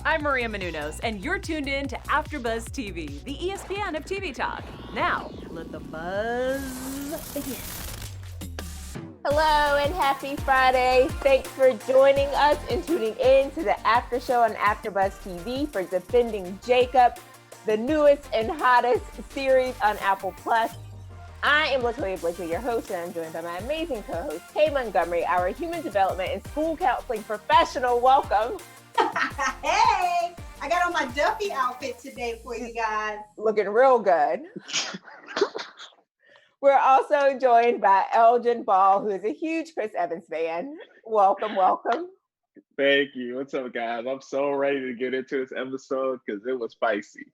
I'm Maria Menounos, and you're tuned in to AfterBuzz TV, the ESPN of TV talk. Now, let the buzz begin. Hello and happy Friday. Thanks for joining us and tuning in to the After Show on AfterBuzz TV for Defending Jacob, the newest and hottest series on Apple Plus. I am Latoya Blakely, your host, and I'm joined by my amazing co-host, Kay Montgomery, our human development and school counseling professional. Welcome. Hey, I got on my Duffy outfit today for you guys. Looking real good. We're also joined by Elgin Ball, who is a huge Chris Evans fan. Welcome, welcome. Thank you. What's up, guys? I'm so ready to get into this episode because it was spicy.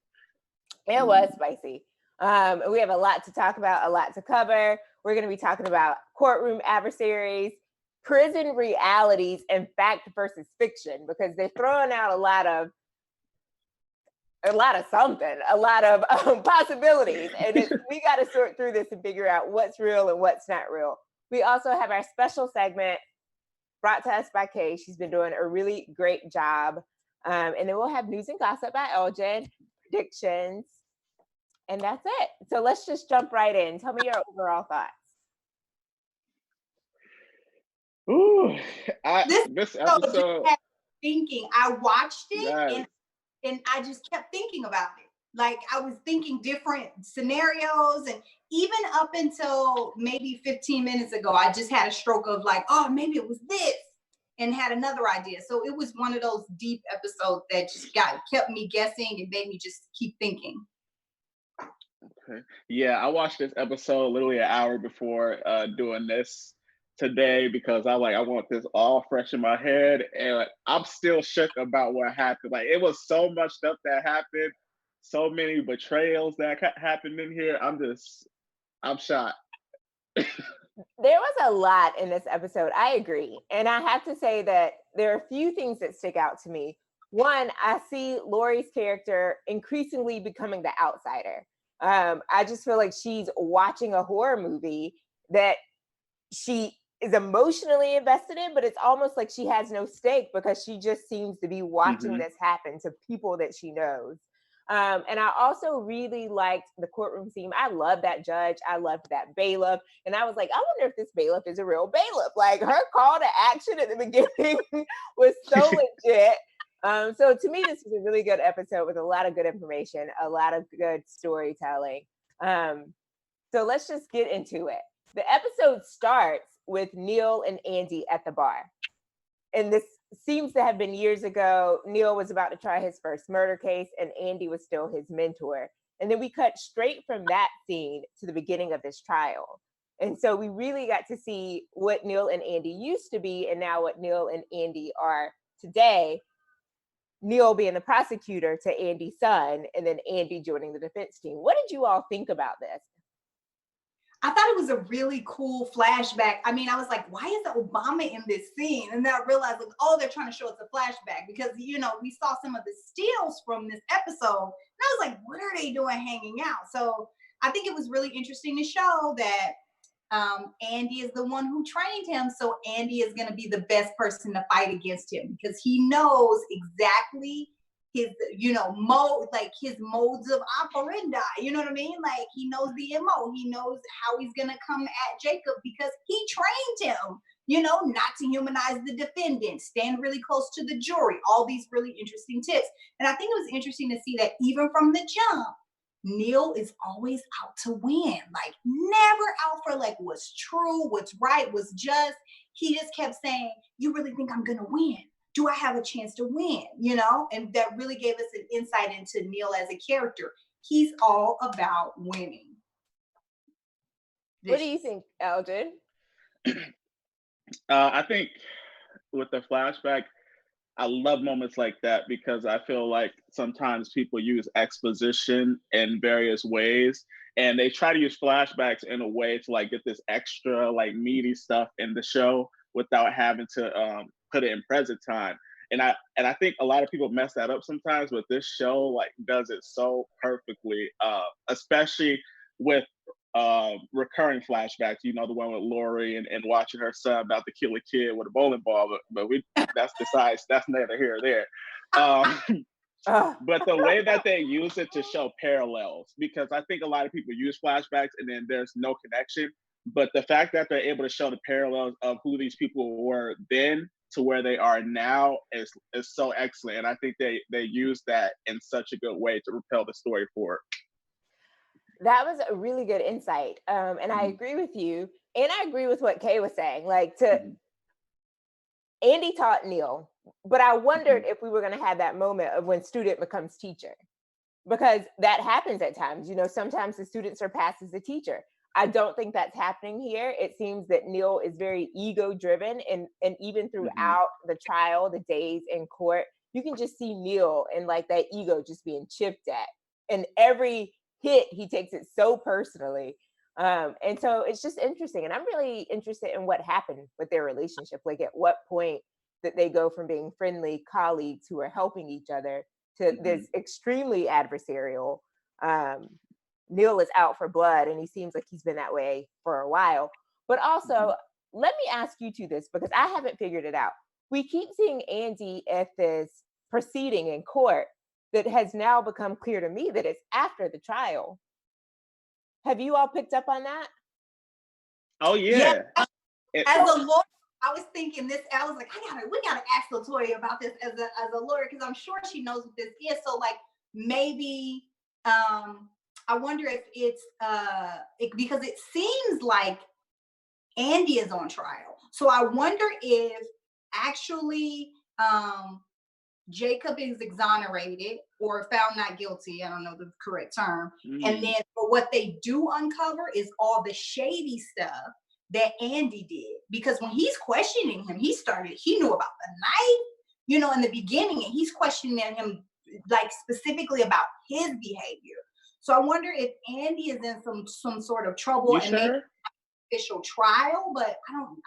It was spicy. We have a lot to talk about, a lot to cover. We're going to be talking about courtroom adversaries, prison realities, and fact versus fiction, because they're throwing out a lot of possibilities, and we got to sort through this and figure out what's real and what's not real. We also have our special segment brought to us by Kay. She's been doing a really great job, and then we'll have news and gossip by Elgin, predictions, and that's it. So let's just jump right in. Tell me your overall thoughts. Ooh, this episode. Thinking, I watched it, Yes. and I just kept thinking about it. Like, I was thinking different scenarios, and even up until maybe 15 minutes ago, I just had a stroke of like, oh, maybe it was this, and had another idea. So it was one of those deep episodes that just kept me guessing and made me just keep thinking. Okay. Yeah, I watched this episode literally an hour before doing this today because I want this all fresh in my head, and I'm still shook about what happened. Like, it was so much stuff that happened, so many betrayals that happened in here. I'm shocked. There was a lot in this episode. I agree. And I have to say that there are a few things that stick out to me. One, I see Laurie's character increasingly becoming the outsider. I just feel like she's watching a horror movie that she is emotionally invested in, but it's almost like she has no stake because she just seems to be watching this happen to people that she knows. And I also really liked the courtroom scene. I love that judge. I loved that bailiff. And I was like, I wonder if this bailiff is a real bailiff. Like, her call to action at the beginning was so legit. So to me, this was a really good episode with a lot of good information, a lot of good storytelling. So let's just get into it. The episode starts with Neil and Andy at the bar. And this seems to have been years ago. Neil was about to try his first murder case, and Andy was still his mentor. And then we cut straight from that scene to the beginning of this trial. And so we really got to see what Neil and Andy used to be, and now what Neil and Andy are today. Neil being the prosecutor to Andy's son, and then Andy joining the defense team. What did you all think about this? I thought it was a really cool flashback. I mean, I was like, why is Obama in this scene? And then I realized, like, oh, they're trying to show us a flashback because, you know, we saw some of the stills from this episode. And I was like, what are they doing hanging out? So I think it was really interesting to show that Andy is the one who trained him. So Andy is going to be the best person to fight against him because he knows exactly his, you know, his modes of operandi, you know what I mean? Like, he knows the MO, he knows how he's gonna come at Jacob because he trained him, you know, not to humanize the defendant, stand really close to the jury, all these really interesting tips. And I think it was interesting to see that even from the jump, Neil is always out to win, like never out for like what's true, what's right, what's just. He just kept saying, you really think I'm gonna win? Do I have a chance to win? You know, and that really gave us an insight into Neil as a character. He's all about winning. What do you think, Elgin? I think with the flashback, I love moments like that because I feel like sometimes people use exposition in various ways, and they try to use flashbacks in a way to like get this extra like meaty stuff in the show without having to put it in present time. And I think a lot of people mess that up sometimes, but this show like does it so perfectly, especially with recurring flashbacks, you know, the one with Lori and watching her son about to kill a kid with a bowling ball, but that's neither here or there. But the way that they use it to show parallels, because I think a lot of people use flashbacks and then there's no connection, but the fact that they're able to show the parallels of who these people were then to where they are now is so excellent. And I think they use that in such a good way to propel the story forward. That was a really good insight. And I agree with you. And I agree with what Kay was saying. Like, Andy taught Neil, but I wondered if we were going to have that moment of when student becomes teacher, because that happens at times. You know, sometimes the student surpasses the teacher. I don't think that's happening here. It seems that Neil is very ego driven, and even throughout the trial, the days in court, you can just see Neil and like that ego just being chipped at. And every hit, he takes it so personally. And so it's just interesting. And I'm really interested in what happened with their relationship. Like, at what point that they go from being friendly colleagues who are helping each other to this extremely adversarial. Neil is out for blood, and he seems like he's been that way for a while. But also, let me ask you two this, because I haven't figured it out. We keep seeing Andy at this proceeding in court that has now become clear to me that it's after the trial. Have you all picked up on that? Oh yeah. As a lawyer, I was thinking this. I was like, we gotta ask Latoya about this as a lawyer, because I'm sure she knows what this is. So like, maybe I wonder if it's because it seems like Andy is on trial. So I wonder if actually Jacob is exonerated or found not guilty. I don't know the correct term. And then but what they do uncover is all the shady stuff that Andy did. Because when he's questioning him, he knew about the knife, you know, in the beginning, and he's questioning him like specifically about his behavior. So I wonder if Andy is in some sort of trouble maybe official trial, but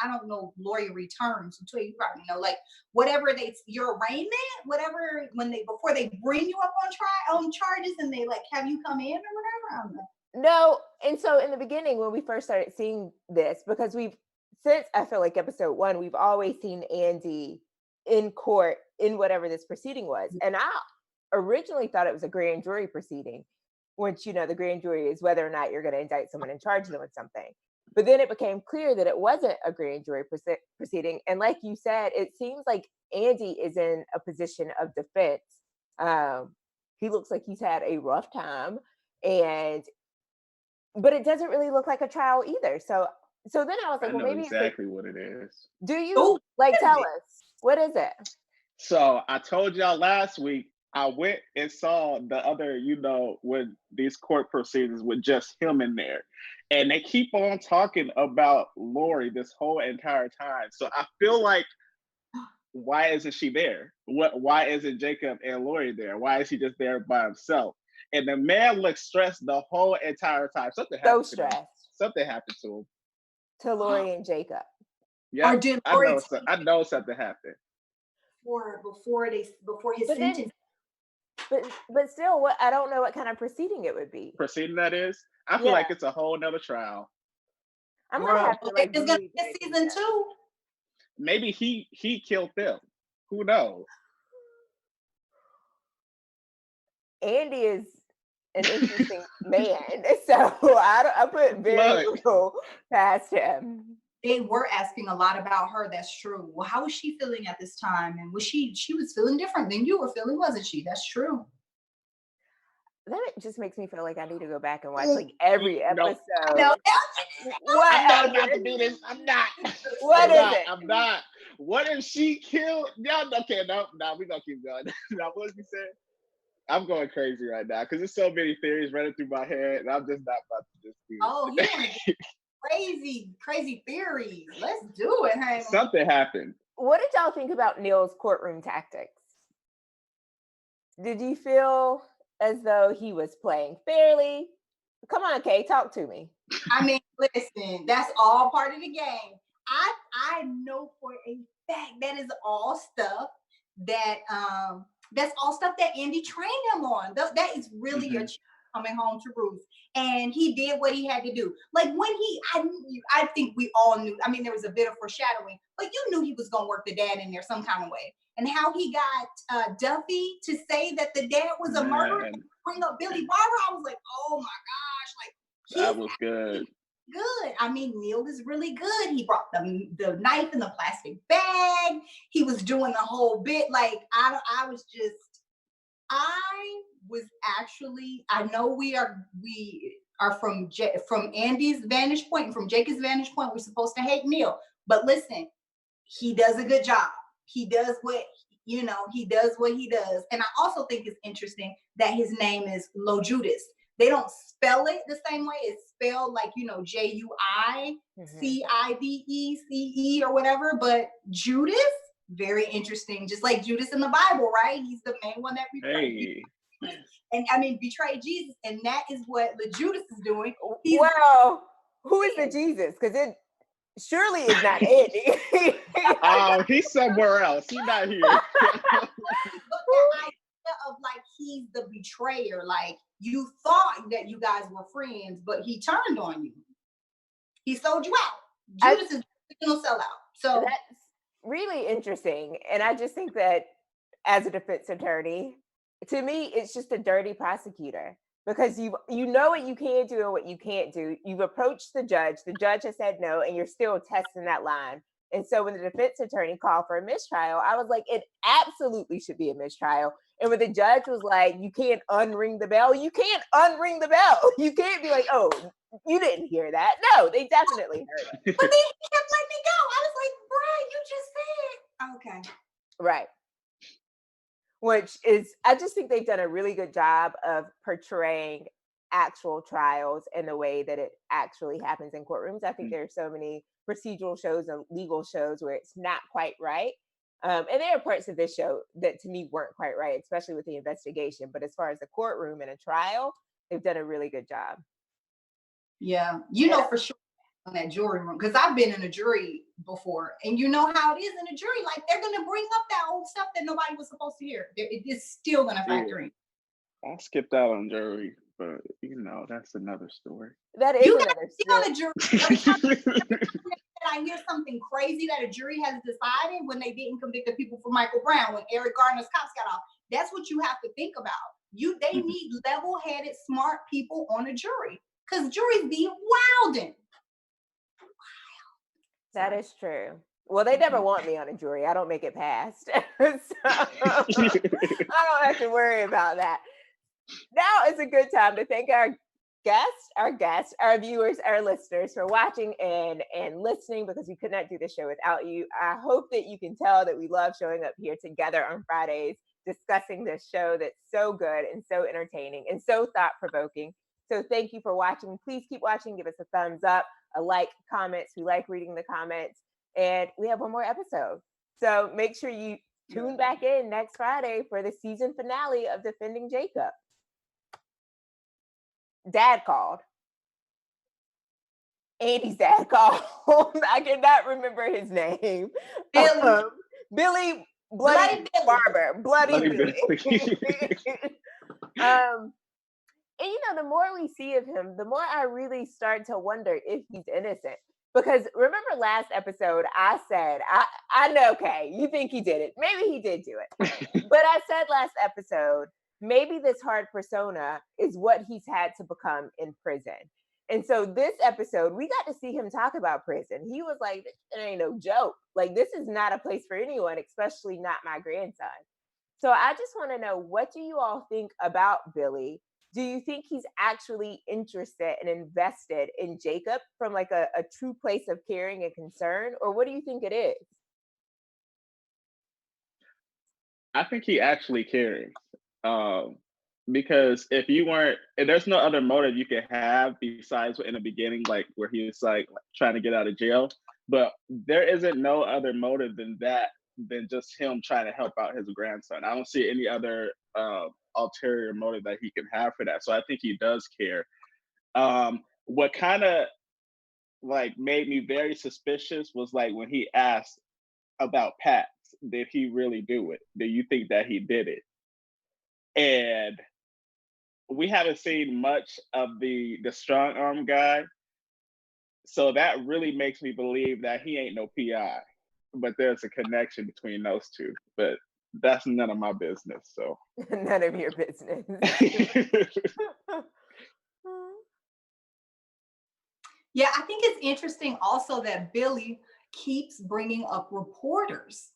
I don't know lawyer terms. Until you probably know, like whatever your arraignment, whatever, before they bring you up on charges and they like have you come in or whatever. I don't know. No, and so in the beginning when we first started seeing this, because since I feel like episode 1, we've always seen Andy in court in whatever this proceeding was, and I originally thought it was a grand jury proceeding, which, you know, the grand jury is whether or not you're going to indict someone and charge them with something. But then it became clear that it wasn't a grand jury proceeding. And like you said, it seems like Andy is in a position of defense. He looks like he's had a rough time, but it doesn't really look like a trial either. So then I was like, well, maybe exactly what it is. Do you? Tell us. What is it? So I told y'all last week, I went and saw the other, you know, when these court proceedings with just him in there. And they keep on talking about Lori this whole entire time. So I feel like, why isn't she there? Why isn't Jacob and Lori there? Why is he just there by himself? And the man looks stressed the whole entire time. Something happened to him. Something happened to him. To Lori and Jacob. Yeah, I know something happened. Before his sentence. But still, I don't know what kind of proceeding it would be. Proceeding that is? I feel like it's a whole nother trial. I'm gonna have to it's gonna be season 2. Maybe he killed them. Who knows? Andy is an interesting man, so I put very little past him. They were asking a lot about her. That's true. Well, how was she feeling at this time? And was she was feeling different than you were feeling, wasn't she? That's true. Then it just makes me feel like I need to go back and watch like every episode. No. What? I'm not to do this. I'm not. What is it? I'm not. What if she killed? Okay, no, we're gonna keep going. Now, what did you say? I'm going crazy right now because there's so many theories running through my head, and I'm just not about to just do it. Oh, yeah. Crazy theories. Let's do it, honey. Something happened. What did y'all think about Neil's courtroom tactics? Did you feel as though he was playing fairly? Come on, Kay, talk to me. I mean, listen, that's all part of the game. I know for a fact that is all stuff that that's all stuff that Andy trained him on. That is really your coming home to roost, and he did what he had to do. Like when I think we all knew. I mean, there was a bit of foreshadowing, but you knew he was gonna work the dad in there some kind of way. And how he got Duffy to say that the dad was a murderer, and bring up Billy Barber, I was like, oh my gosh, like that was good. Good. I mean, Neil is really good. He brought the knife in the plastic bag. He was doing the whole bit. Like I was actually. I know we are from Andy's vantage point and from Jacob's vantage point. We're supposed to hate Neil, but listen, he does a good job. He does what he does what he does. And I also think it's interesting that his name is Lo Judas. They don't spell it the same way. It's spelled like, JUICIDECE or whatever. But Judas, very interesting. Just like Judas in the Bible, right? He's the main one that betrayed. Hey. And I mean, betrayed Jesus. And that is what the Judas is doing. Well, who is the Jesus? Because it surely is not Andy. He's somewhere else. He's not here. But the idea of like he's the betrayer, like you thought that you guys were friends, but he turned on you. He sold you out. Judas is the original sellout. So that's really interesting. And I just think that as a defense attorney, to me, it's just a dirty prosecutor. Because you know what you can do and what you can't do. You've approached the judge has said no, and you're still testing that line. And so when the defense attorney called for a mistrial, I was like, it absolutely should be a mistrial. And when the judge was like, you can't unring the bell, you can't unring the bell. You can't be like, oh, you didn't hear that. No, they definitely heard it. But then he kept letting me go. I was like, Brian, you just said. Okay. Right. Which is, I just think they've done a really good job of portraying actual trials in the way that it actually happens in courtrooms. I think there are so many procedural shows and legal shows where it's not quite right. And there are parts of this show that to me weren't quite right, especially with the investigation. But as far as the courtroom and a trial, they've done a really good job. Yeah, know for sure on that jury room, because I've been in a jury before, and you know how it is in a jury. Like they're going to bring up that old stuff that nobody was supposed to hear. It is still going to factor in. I skipped out on jury, but that's another story. That is another story. On a jury. I hear something crazy that a jury has decided when they didn't convict the people for Michael Brown, when Eric Garner's cops got off. That's what you have to think about. They need level-headed, smart people on a jury, because juries be wilding. That is true. Well, they never want me on a jury. I don't make it past. So I don't have to worry about that. Now is a good time to thank our guests, our viewers, our listeners for watching and listening, because we could not do this show without you. I hope that you can tell that we love showing up here together on Fridays, discussing this show that's so good and so entertaining and so thought-provoking. So thank you for watching. Please keep watching. Give us a thumbs up, a like, comments. We like reading the comments. And we have one more episode. So make sure you tune back in next Friday for the season finale of Defending Jacob. Dad called. Andy's dad called. I cannot remember his name. Billy Bloody Barber. Bloody Billy. And the more we see of him, the more I really start to wonder if he's innocent. Because remember last episode, I said, I know, okay, you think he did it. Maybe he did do it. But I said last episode, maybe this hard persona is what he's had to become in prison. And so this episode, we got to see him talk about prison. He was like, it ain't no joke. Like, this is not a place for anyone, especially not my grandson. So I just want to know, what do you all think about Billy? Do you think he's actually interested and invested in Jacob from like a true place of caring and concern? Or what do you think it is? I think he actually cares. Because if there's no other motive you could have besides in the beginning, like where he was like trying to get out of jail. But there isn't no other motive than just him trying to help out his grandson. I don't see any other ulterior motive that he can have for that. So I think he does care. What kind of like made me very suspicious was like when he asked about Patz, did he really do it? Do you think that he did it? And we haven't seen much of the strong arm guy. So that really makes me believe that he ain't no PI, but there's a connection between those two. But that's none of my business. So None of your business. Yeah, I think it's interesting also that Billy keeps bringing up reporters.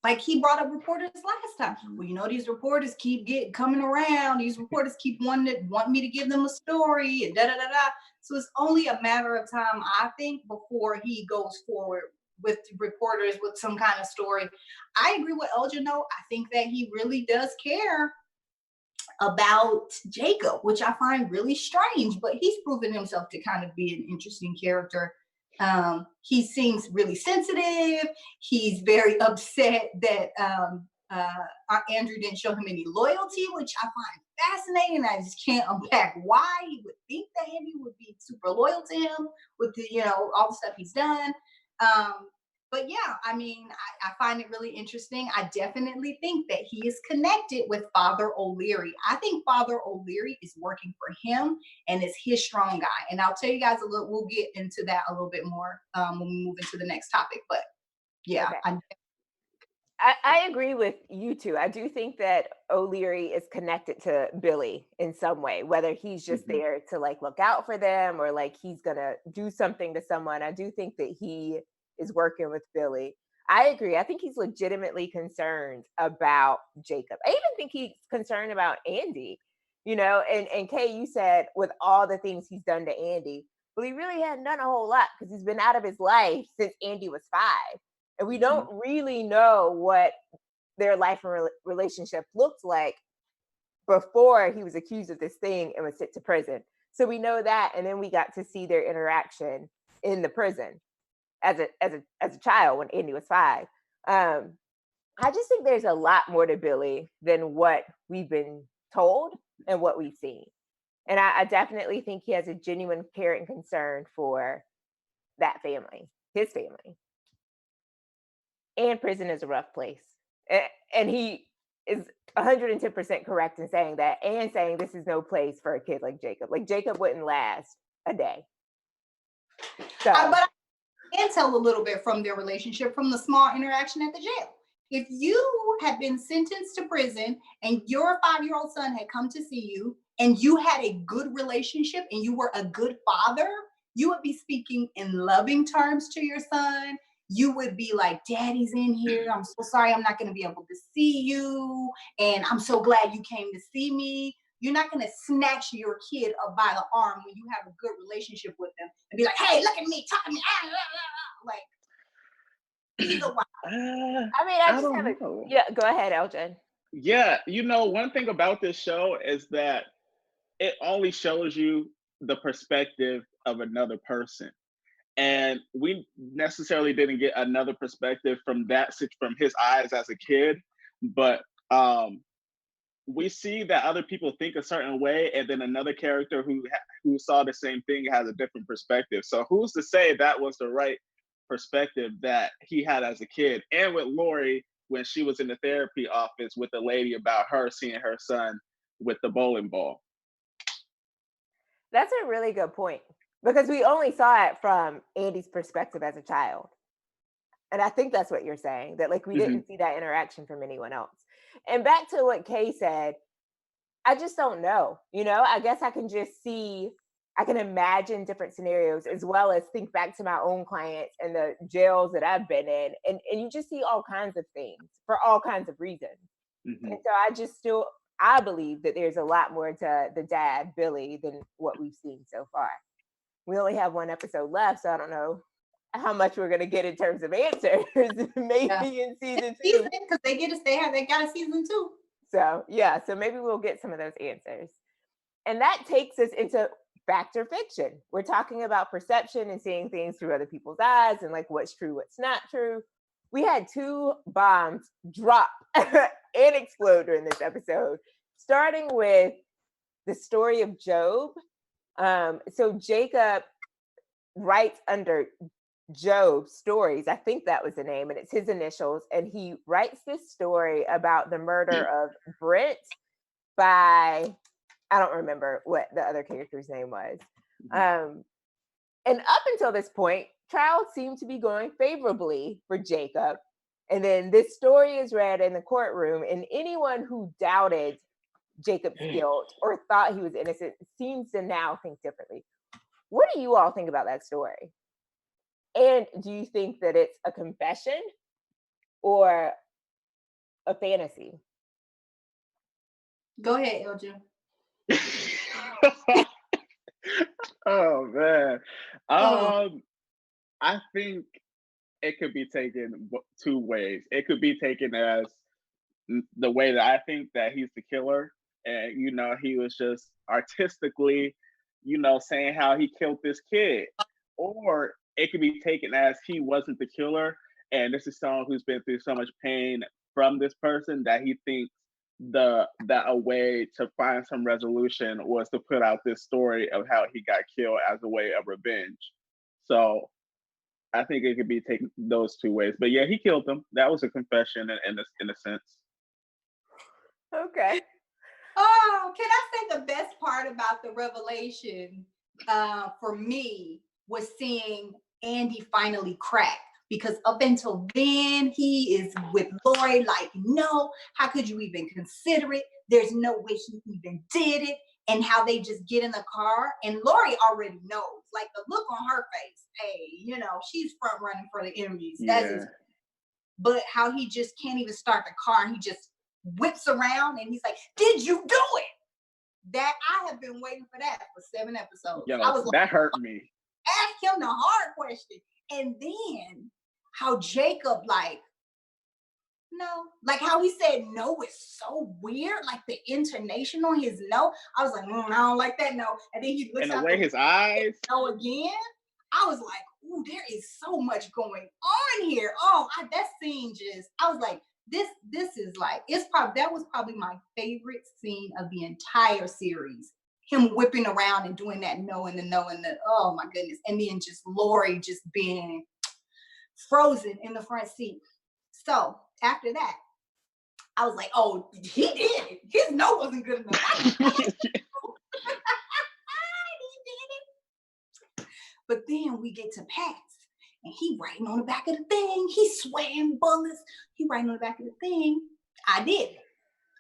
Like he brought up reporters last time. Well, you know, these reporters keep coming around. These reporters keep want me to give them a story and da da da da. So it's only a matter of time, I think, before he goes forward with reporters with some kind of story. I agree with Elgin though. I think that he really does care about Jacob, which I find really strange, but he's proven himself to kind of be an interesting character. He seems really sensitive. He's very upset that Andrew didn't show him any loyalty, which I find fascinating. I just can't unpack why he would think that Andy would be super loyal to him with the, you know, all the stuff he's done. But yeah, I mean, I find it really interesting. I definitely think that he is connected with Father O Leary. I think Father O Leary is working for him and is his strong guy. And I'll tell you guys a little, we'll get into that a little bit more when we move into the next topic. But yeah, okay. I agree with you two. I do think that O'Leary is connected to Billy in some way, whether he's just there to like look out for them or like he's gonna do something to someone. I do think that he is working with Billy. I agree. I think he's legitimately concerned about Jacob. I even think he's concerned about Andy, you know, and Kay, you said with all the things he's done to Andy, but he really hadn't done a whole lot because he's been out of his life since Andy was 5. And we don't really know what their life and relationship looked like before he was accused of this thing and was sent to prison. So we know that, and then we got to see their interaction in the prison as a child when Andy was 5. I just think there's a lot more to Billy than what we've been told and what we've seen. And I definitely think he has a genuine care and concern for that family, his family. And prison is a rough place. And he is 110% correct in saying that, and saying this is no place for a kid like Jacob. Like Jacob wouldn't last a day. So, but I can tell a little bit from their relationship from the small interaction at the jail. If you had been sentenced to prison and your 5-year-old son had come to see you and you had a good relationship and you were a good father, you would be speaking in loving terms to your son. You would be like, Daddy's in here. I'm so sorry I'm not going to be able to see you. And I'm so glad you came to see me. You're not going to snatch your kid up by the arm when you have a good relationship with them and be like, hey, look at me, talk to me. Like, either way. I mean, I just have a, yeah, go ahead, Elgin. Yeah, you know, one thing about this show is that it only shows you the perspective of another person. And we necessarily didn't get another perspective from his eyes as a kid, but we see that other people think a certain way, and then another character who saw the same thing has a different perspective. So who's to say that was the right perspective that he had as a kid? And with Lori, when she was in the therapy office with the lady about her seeing her son with the bowling ball. That's a really good point. Because we only saw it from Andy's perspective as a child. And I think that's what you're saying, that like we didn't see that interaction from anyone else. And back to what Kay said, I just don't know. You know, I guess I can imagine different scenarios as well as think back to my own clients and the jails that I've been in. And you just see all kinds of things for all kinds of reasons. And so I believe that there's a lot more to the dad, Billy, than what we've seen so far. We only have one episode left, so I don't know how much we're going to get in terms of answers. Maybe in season 2, because they got a season 2. So yeah, so maybe we'll get some of those answers. And that takes us into fact or fiction. We're talking about perception and seeing things through other people's eyes and like what's true, what's not true. We had 2 bombs drop and explode during this episode, starting with the story of Job. So Jacob writes under Job Stories, I think that was the name, and it's his initials, and he writes this story about the murder of Brent by I don't remember what the other character's name was. And up until this point, trial seemed to be going favorably for Jacob. And then this story is read in the courtroom, and anyone who doubted Jacob's guilt or thought he was innocent seems to now think differently. What do you all think about that story? And do you think that it's a confession or a fantasy? Go ahead, Elgin. Oh man. I think it could be taken two ways. It could be taken as the way that I think that he's the killer, and he was just artistically, saying how he killed this kid. Or it could be taken as he wasn't the killer, and this is someone who's been through so much pain from this person that he thinks that a way to find some resolution was to put out this story of how he got killed as a way of revenge. So I think it could be taken those two ways. But yeah, he killed him. That was a confession in a sense. Okay. Oh, can I say the best part about the revelation for me was seeing Andy finally crack. Because up until then, he is with Lori like, no, how could you even consider it? There's no way he even did it. And how they just get in the car. And Lori already knows. Like the look on her face. Hey, she's front running for the interviews. Yeah. But how he just can't even start the car. And he just whips around and he's like, did you do it? That I have been waiting for that for 7 episodes. Yo, I was that hurt me. Ask him the hard question. And then how Jacob no, like how he said no is so weird, like the intonation on his no. I was like, I don't like that no. And then he looks and the way his eyes no again. I was like, ooh, there is so much going on here. Oh, that scene I was like, this is like, that was probably my favorite scene of the entire series. Him whipping around and doing that no and the oh my goodness. And then just Lori just being frozen in the front seat. So after that, I was like, oh, he did it. His no wasn't good enough. He did it. But then we get to Patz, and he writing on the back of the thing. He sweating bullets. He writing on the back of the thing. I did it.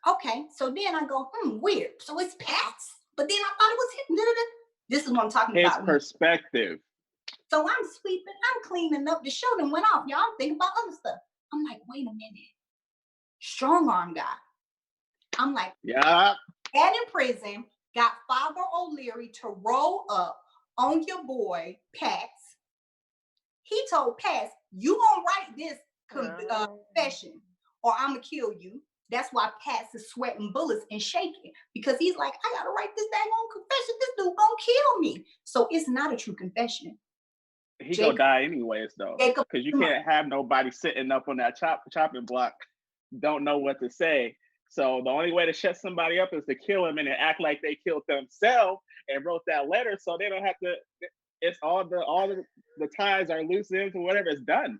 Okay, so then I go, weird. So it's Patz. But then I thought it was him. This is what I'm talking about. His perspective. So I'm sweeping, I'm cleaning up. The show done went off. Y'all, I'm thinking about other stuff. I'm like, wait a minute. Strong arm guy. I'm like, yeah. Dad in prison got Father O Leary to roll up on your boy, Patz. He told Patz, you gonna write this confession or I'm gonna kill you. That's why Patz is sweating bullets and shaking, because he's like, I gotta write this daggone confession. This dude gonna kill me. So it's not a true confession. He gonna die anyways, though, because you can't have nobody sitting up on that chopping block, don't know what to say. So the only way to shut somebody up is to kill him and then act like they killed themselves and wrote that letter, so they don't have to. It's all the ties are loose ends or whatever. It's done.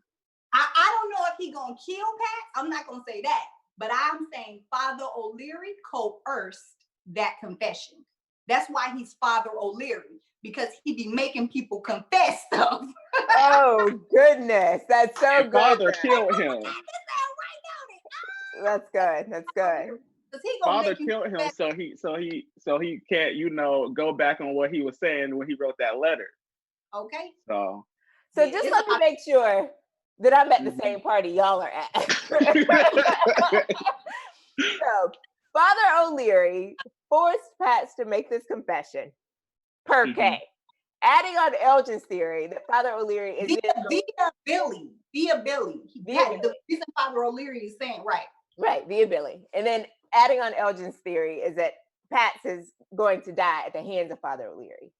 I don't know if he gonna kill Patz. I'm not gonna say that, but I'm saying Father O Leary coerced that confession. That's why he's Father O Leary, because he be making people confess stuff. Oh goodness, that's so good. Father killed him. That's good. That's good. Father killed him, so he can't, go back on what he was saying when he wrote that letter. Okay. So just let me make sure that I'm at the same party y'all are at. So Father O Leary forced Patz to make this confession per K. Adding on Elgin's theory that Father O Leary is via Billy. The reason Father O Leary is saying right, via Billy. And then adding on Elgin's theory is that Patz is going to die at the hands of Father O Leary.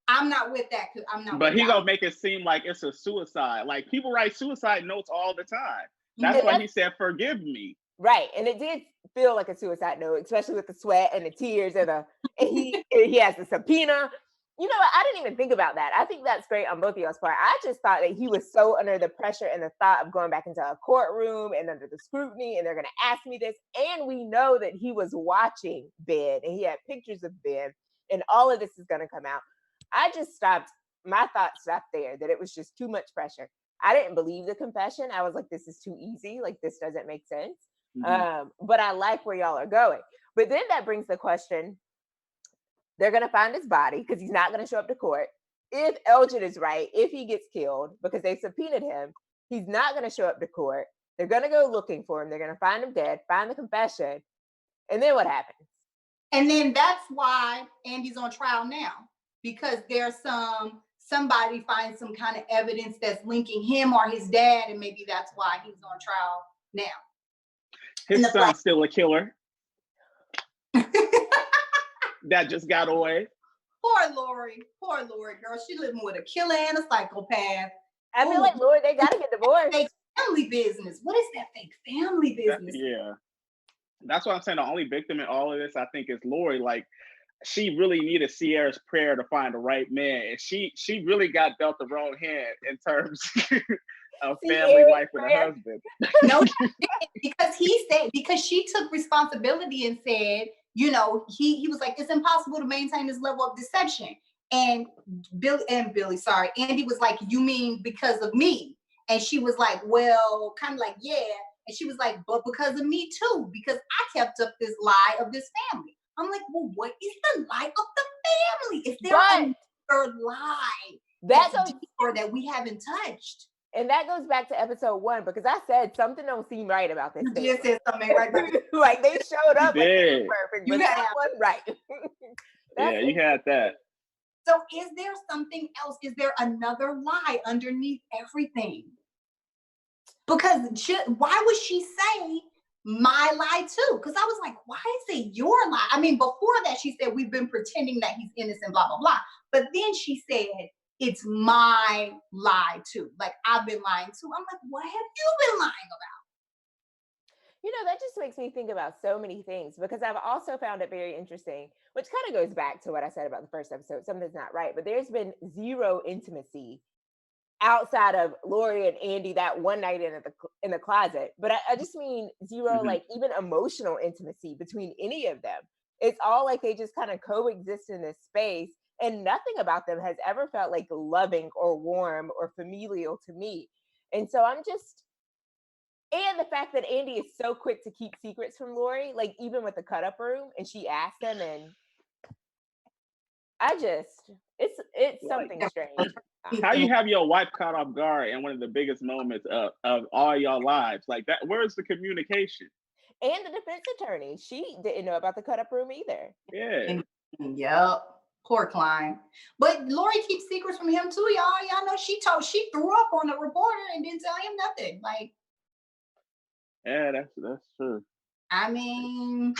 I'm not with that, because I'm not. But he gonna make it seem like it's a suicide. Like people write suicide notes all the time. That's why he said, "Forgive me." Right, and it did feel like a suicide note, especially with the sweat and the tears and he has the subpoena. You know what? I didn't even think about that. I think that's great on both of y'all's part. I just thought that he was so under the pressure and the thought of going back into a courtroom and under the scrutiny, and they're going to ask me this. And we know that he was watching Ben and he had pictures of Ben, and all of this is going to come out. I just stopped. My thoughts stopped there, that it was just too much pressure. I didn't believe the confession. I was like, this is too easy. Like, this doesn't make sense. But I like where y'all are going. But then that brings the question, they're going to find his body because he's not going to show up to court. If Elgin is right, if he gets killed because they subpoenaed him, he's not going to show up to court. They're going to go looking for him. They're going to find him dead, find the confession. And then what happens? And then that's why Andy's on trial now, because there's somebody finds some kind of evidence that's linking him or his dad, and maybe that's why he's on trial now. His son's still a killer. That just got away. Poor Lori, girl. She living with a killer and a psychopath. I feel like, Lord, they got to get divorced. Fake family business. What is that fake family business? Yeah. That's what I'm saying. The only victim in all of this, I think, is Lori. Like, she really needed Sierra's prayer to find the right man. And she really got dealt the wrong hand in terms of family life with her husband. No, because she took responsibility and said, you know, he was like, it's impossible to maintain this level of deception. And Andy was like, you mean because of me? And she was like, well, kind of like, yeah. And she was like, but because of me too, because I kept up this lie of this family. I'm like, well, what is the lie of the family? Is there another lie that's deeper that we haven't touched? And that goes back to episode 1, because I said something don't seem right about this. You just said something right. Like, they showed up like they were perfect, but that wasn't right. Yeah, you had that. So is there something else? Is there another lie underneath everything? Because why would she say my lie too? Because I was like, why is it your lie? I mean, before that, she said, we've been pretending that he's innocent, blah, blah, blah. But then she said, it's my lie too. Like, I've been lying too. I'm like, what have you been lying about? You know, that just makes me think about so many things, because I've also found it very interesting, which kind of goes back to what I said about the first episode. Something's not right, but there's been zero intimacy outside of Lori and Andy that one night in the closet. But I just mean zero, like, even emotional intimacy between any of them. It's all like they just kind of coexist in this space. And nothing about them has ever felt like loving or warm or familial to me. And so and the fact that Andy is so quick to keep secrets from Lori, like even with the cut up room, and she asked him, and it's something strange. How you have your wife caught off guard in one of the biggest moments of all your lives? Like that, where's the communication? And the defense attorney, she didn't know about the cut up room either. Yeah. Yep. Poor Klein. But Lori keeps secrets from him too, y'all. Y'all know she threw up on the reporter and didn't tell him nothing. Like, yeah, that's true. I mean,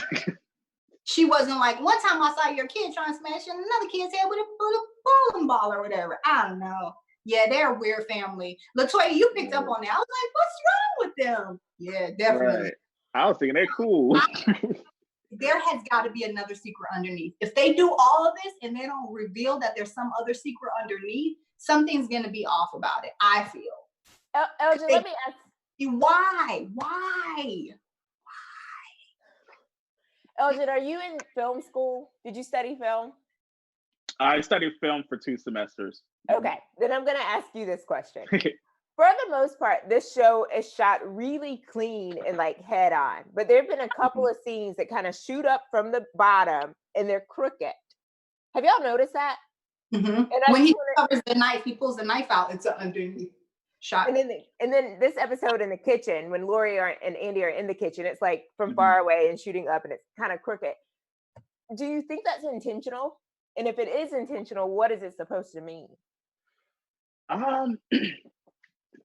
she wasn't like, one time I saw your kid trying to smash another kid's head with a bowling ball or whatever. I don't know. Yeah, they're a weird family. LaToya, you picked up on that. I was like, what's wrong with them? Yeah, definitely. Right. I was thinking they're cool. There has got to be another secret underneath. If they do all of this and they don't reveal that there's some other secret underneath, something's going to be off about it, I feel. Elgin, let me ask you, why? Elgin, are you in film school? Did you study film? I studied film for 2 semesters. Okay, then I'm going to ask you this question. For the most part, this show is shot really clean and like head on, but there have been a couple of scenes that kind of shoot up from the bottom and they're crooked. Have y'all noticed that? And when he covers the knife, he pulls the knife out, it's underneath shot. And then this episode in the kitchen, when Lori and Andy are in the kitchen, it's like from far away and shooting up and it's kind of crooked. Do you think that's intentional? And if it is intentional, what is it supposed to mean?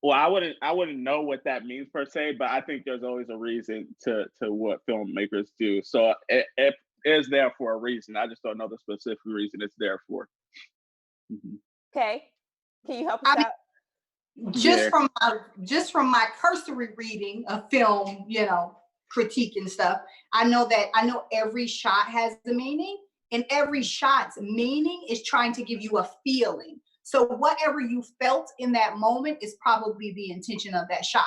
Well, I wouldn't know what that means per se, but I think there's always a reason to what filmmakers do. So it is there for a reason. I just don't know the specific reason it's there for. Okay, can you help us out? Just from my cursory reading of film, critique and stuff, I know every shot has a meaning, And every shot's meaning is trying to give you a feeling. So whatever you felt in that moment is probably the intention of that shot,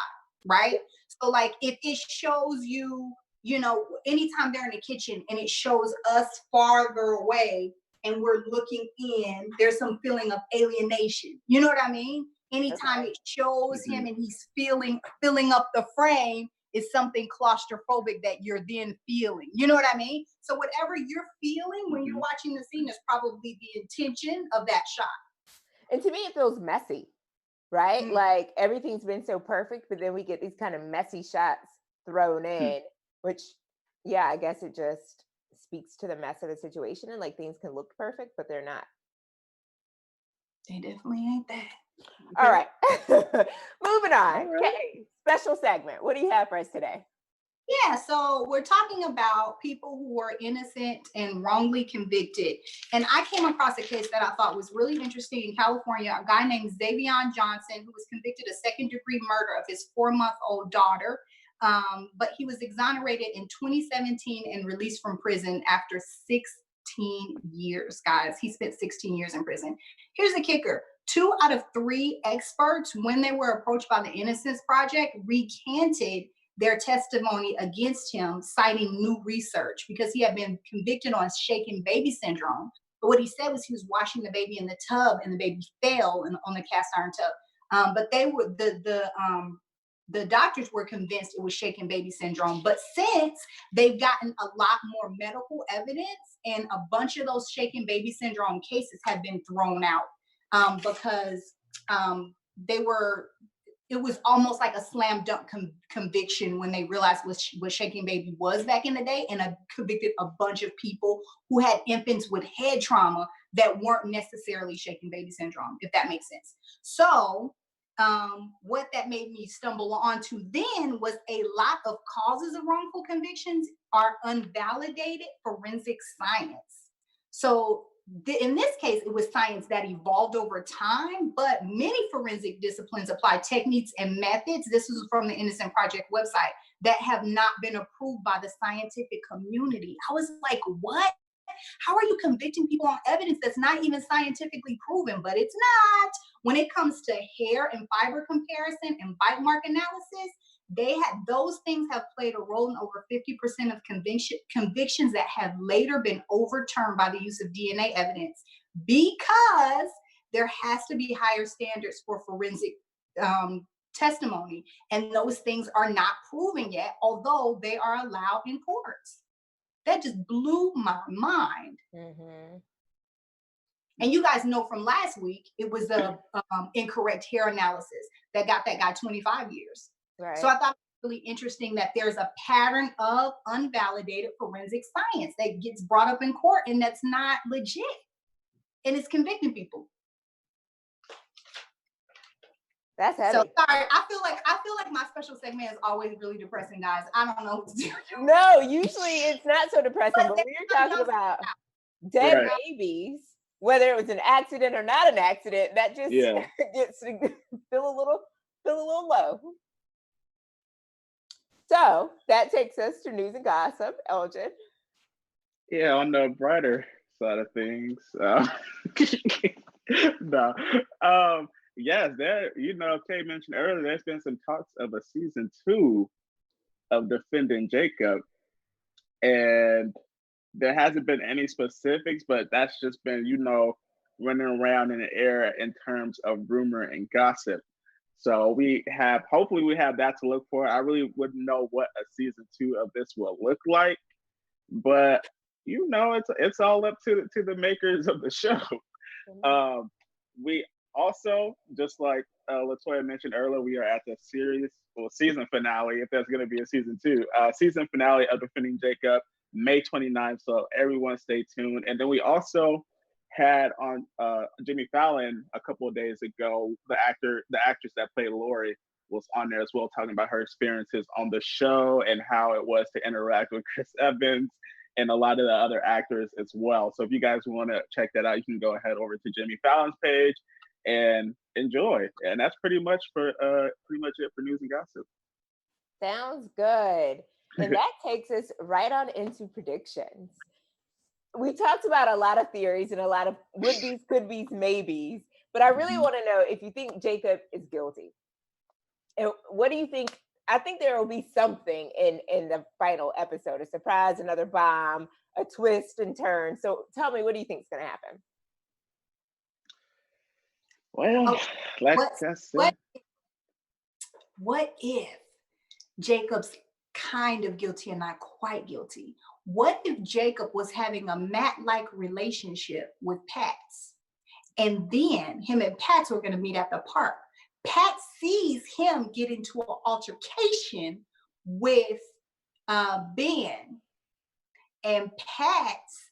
right? So like if it shows you, you know, anytime they're in the kitchen and it shows us farther away and we're looking in, there's some feeling of alienation. You know what I mean? Anytime it shows him and he's filling up the frame, is something claustrophobic that you're then feeling. You know what I mean? So whatever you're feeling when you're watching the scene is probably the intention of that shot. And to me, it feels messy, right? Like everything's been so perfect, but then we get these kind of messy shots thrown in, which, yeah, I guess it just speaks to the mess of the situation. And like things can look perfect, but they're not. They definitely ain't that. All right. Moving on. Okay. Special segment. What do you have for us today? Yeah, so we're talking about people who were innocent and wrongly convicted. And I came across a case that I thought was really interesting in California. A guy named Xavion Johnson, who was convicted of second-degree murder of his 4-month-old daughter. But he was exonerated in 2017 and released from prison after 16 years, guys. He spent 16 years in prison. Here's the kicker. 2 out of 3 experts, when they were approached by the Innocence Project, recanted their testimony against him, citing new research because he had been convicted on shaken baby syndrome. But what he said was he was washing the baby in the tub and the baby fell on the cast iron tub. But they were the doctors were convinced it was shaken baby syndrome. But since they've gotten a lot more medical evidence, and a bunch of those shaken baby syndrome cases have been thrown out because it was almost like a slam dunk conviction when they realized what shaking baby was back in the day, and convicted a bunch of people who had infants with head trauma that weren't necessarily shaken baby syndrome, if that makes sense. So what that made me stumble onto then was a lot of causes of wrongful convictions are unvalidated forensic science. So in this case, it was science that evolved over time, but many forensic disciplines apply techniques and methods. This is from the Innocent Project website that have not been approved by the scientific community. I was like, what? How are you convicting people on evidence that's not even scientifically proven? But it's not. When it comes to hair and fiber comparison and bite mark analysis, those things have played a role in over 50% of convictions that have later been overturned by the use of DNA evidence, because there has to be higher standards for forensic testimony, and those things are not proven yet, although they are allowed in courts. That just blew my mind. And you guys know from last week, it was the incorrect hair analysis that got that guy 25 years. Right. So I thought it was really interesting that there's a pattern of unvalidated forensic science that gets brought up in court, and that's not legit, and it's convicting people. That's heavy. So sorry, I feel like my special segment is always really depressing, guys. I don't know what to do. No, usually it's not so depressing, but when you're talking about dead babies, whether it was an accident or not an accident, that just gets to feel a little low. So that takes us to news and gossip. Elgin. Yeah, on the brighter side of things. Yes, Kay mentioned earlier, there's been some talks of a season 2 of Defending Jacob. And there hasn't been any specifics, but that's just been, running around in the air in terms of rumor and gossip. So hopefully we have that to look for. I really wouldn't know what a season 2 of this will look like, but it's all up to the makers of the show. We also, just like Latoya mentioned earlier, we are at the season finale, if there's going to be a season 2, season finale of Defending Jacob, May 29th. So everyone stay tuned. And then we also had on Jimmy Fallon a couple of days ago, the actress that played Lori was on there as well, talking about her experiences on the show and how it was to interact with Chris Evans and a lot of the other actors as well. So if you guys want to check that out, you can go ahead over to Jimmy Fallon's page and enjoy. And that's pretty much it for news and gossip. Sounds good. And that takes us right on into predictions. we talked about a lot of theories and a lot of would-be's, could-be's, maybes, but I really want to know if you think Jacob is guilty. And what do you think? I think there will be something in the final episode, a surprise, another bomb, a twist and turn. So tell me, what do you think is going to happen? Well, what if Jacob's kind of guilty and not quite guilty? What if Jacob was having a Matt-like relationship with Patz, and then him and Patz were going to meet at the park? Patz sees him get into an altercation with Ben, and Patz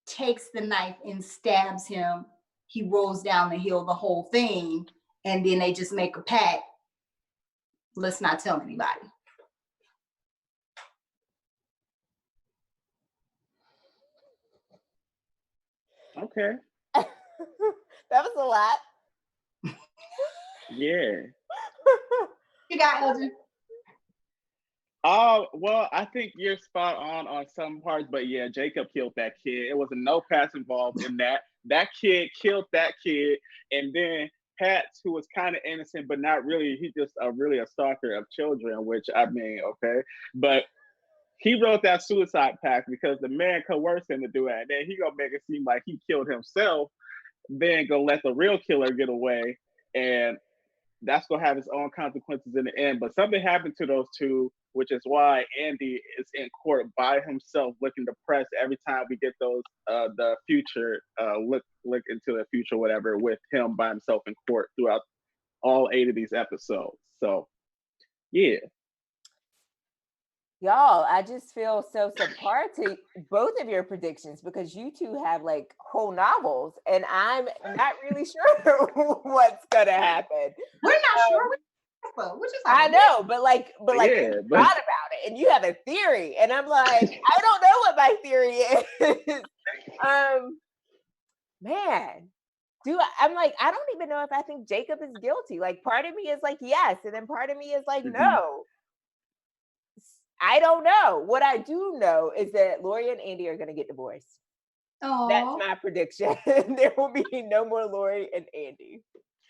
takes the knife and stabs him. He rolls down the hill, the whole thing, and then they just make a pact. Let's not tell anybody. Okay. That was a lot. Yeah. You got Elgin. Well, I think you're spot on some parts, but yeah, Jacob killed that kid. It was no Patz involved in that. That kid killed that kid, and then Patz, who was kind of innocent, but not really. He's just really a stalker of children, which I mean, okay, but he wrote that suicide pact because the man coerced him to do it. And then he gonna make it seem like he killed himself, then go let the real killer get away, and that's gonna have its own consequences in the end. But something happened to those two, which is why Andy is in court by himself, looking depressed every time we get those the future look into the future, whatever, with him by himself in court throughout all 8 of these episodes. So, yeah. Y'all, I just feel so subpar to both of your predictions because you two have like whole novels, and I'm not really sure what's gonna happen. We're not sure. Which is I know, but yeah, you thought about it, and you have a theory, and I'm like, I don't know what my theory is. Man, I'm like, I don't even know if I think Jacob is guilty. Like, part of me is like yes, and then part of me is like no. I don't know. What I do know is that Lori and Andy are going to get divorced. Aww. That's my prediction. There will be no more Lori and Andy.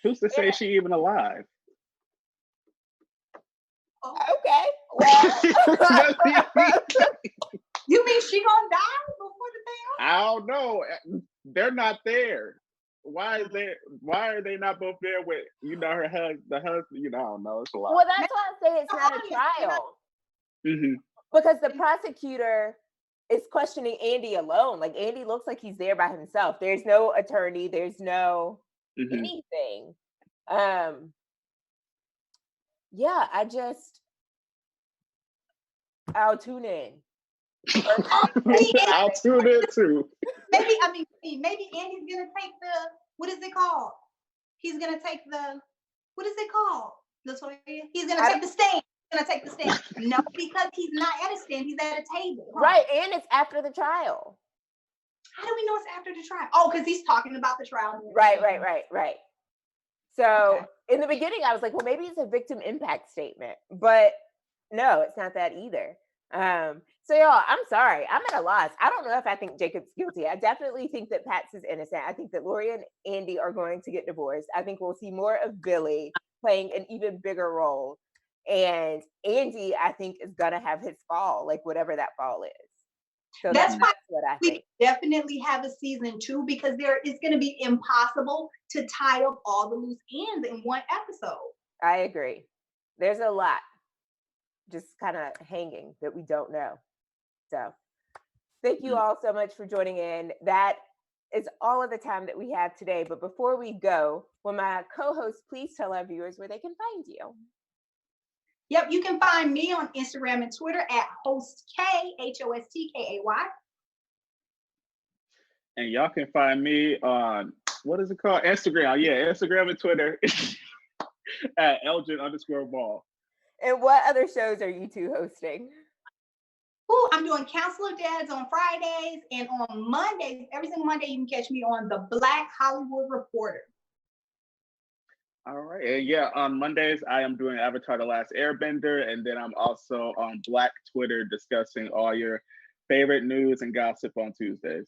Who's to say she even alive? Okay. Well, you mean she gonna die before the thing? I don't know. They're not there. Why are they not both there with her husband? The husband, I don't know. It's a lot. Well, that's why I say it's not a trial. Mm-hmm. Because the prosecutor is questioning Andy alone. Like, Andy looks like he's there by himself. There's no attorney. There's no anything. Yeah, I'll tune in. I'll tune in too. Maybe Andy's gonna take the, what is it called? He's gonna take the, what is it called? He's gonna take the stand. Gonna take the stand. No, because he's not at a stand, he's at a table. Huh? Right, and it's after the trial. How do we know it's after the trial? Oh, because he's talking about the trial. Right. So in the beginning, I was like, well, maybe it's a victim impact statement, but no, it's not that either. So y'all, I'm sorry, I'm at a loss. I don't know if I think Jacob's guilty. I definitely think that Patz is innocent. I think that Lori and Andy are going to get divorced. I think we'll see more of Billy playing an even bigger role. And Andy, I think, is gonna have his fall, like whatever that fall is. So that's what I think. We definitely have a season 2 because there is going to be impossible to tie up all the loose ends in one episode. I agree. There's a lot just kind of hanging that we don't know. So thank you all so much for joining in. That is all of the time that we have today. But before we go, will my co-hosts please tell our viewers where they can find you? Yep, you can find me on Instagram and Twitter at HostK, HOSTKAY. And y'all can find me on, what is it called? Instagram. Yeah, Instagram and Twitter at Elgin_ball. And what other shows are you two hosting? Oh, I'm doing Council of Dads on Fridays, and on Mondays, every single Monday, you can catch me on the Black Hollywood Reporter. All right. And yeah, on Mondays, I am doing Avatar: The Last Airbender, and then I'm also on Black Twitter discussing all your favorite news and gossip on Tuesdays.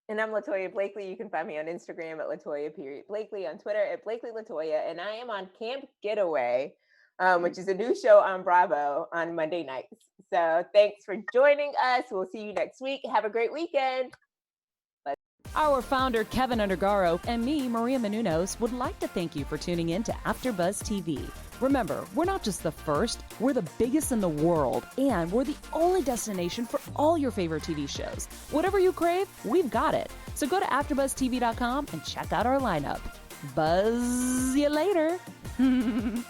And I'm Latoya Blakely. You can find me on Instagram at Latoya_Blakely, on Twitter at Blakely Latoya, and I am on Camp Getaway, which is a new show on Bravo on Monday nights. So thanks for joining us. We'll see you next week. Have a great weekend. Our founder, Kevin Undergaro, and me, Maria Menounos, would like to thank you for tuning in to AfterBuzz TV. Remember, we're not just the first, we're the biggest in the world, and we're the only destination for all your favorite TV shows. Whatever you crave, we've got it. So go to AfterBuzzTV.com and check out our lineup. Buzz you later. The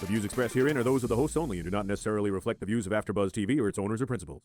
views expressed herein are those of the hosts only and do not necessarily reflect the views of AfterBuzz TV or its owners or principals.